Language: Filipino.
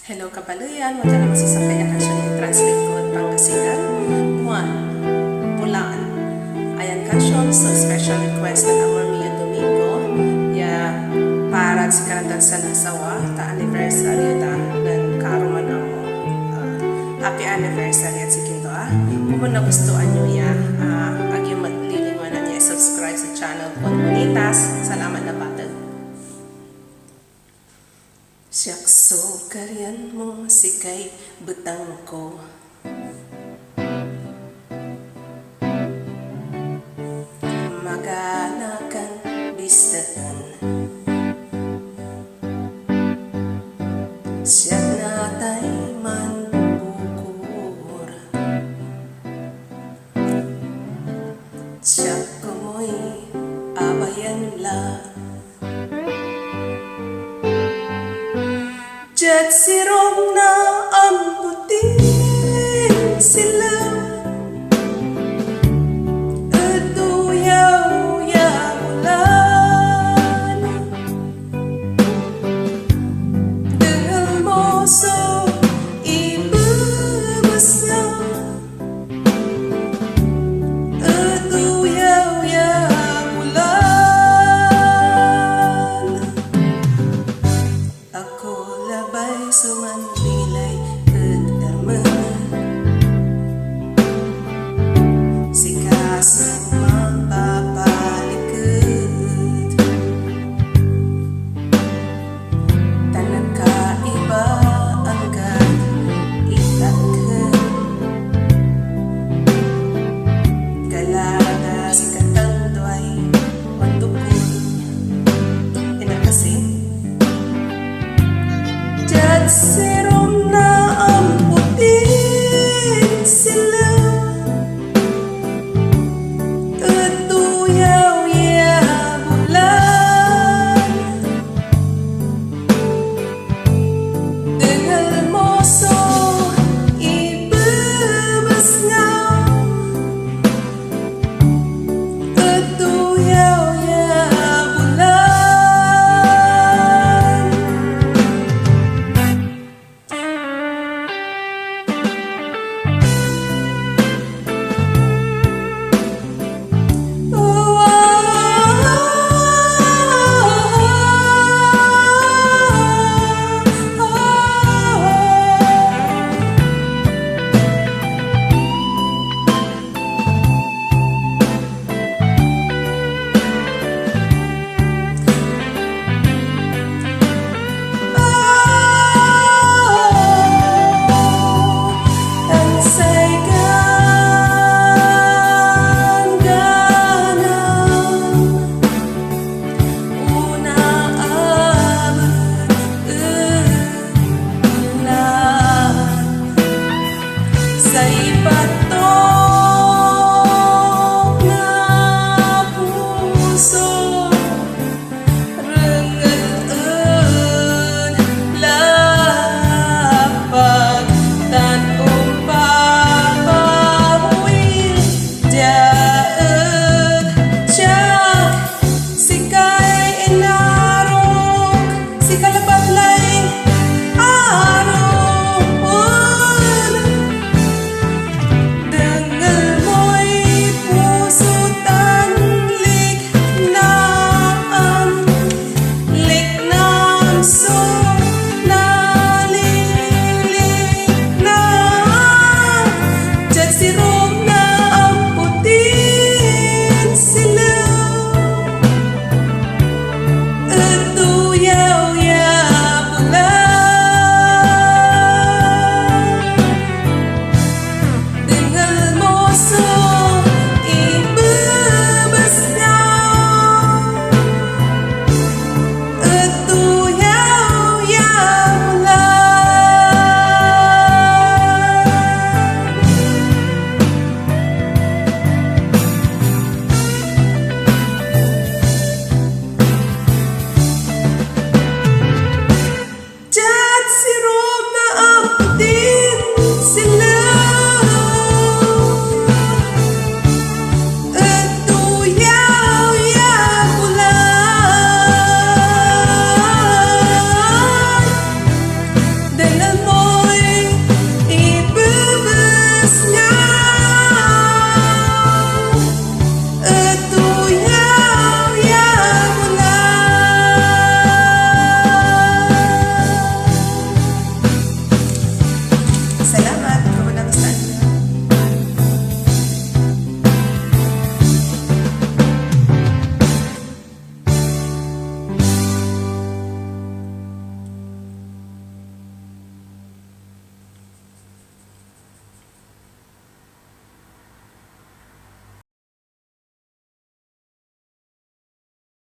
Hello kabaluyan, wala na masasakayakan siya yung translate ko at Pangasinan. 1. Pulaan. Ayan kansion sa special request ng Amor Mio Domingo. Ya para sa kanang sa nasawa ta anniversary ta ng karuman ang happy anniversary at sige to kung nagustuhan nyo ya agi maglilingwanan niya subscribe sa channel ko Bonitas. Salamat na batag. Siyakso karyan mo sikay betang ko maganakan bistaan siyak natay man bukur siyak ko'y abayan la Jet sirong na ambutin sila Aduyaw-yawulan Dengan moso ibabasa Aduyaw-yawulan Ako labay sumandilay kedarman si kaso mapapalikod tanan kaiba angkat itakkan galada si katandoy mandukun inakasing That's it.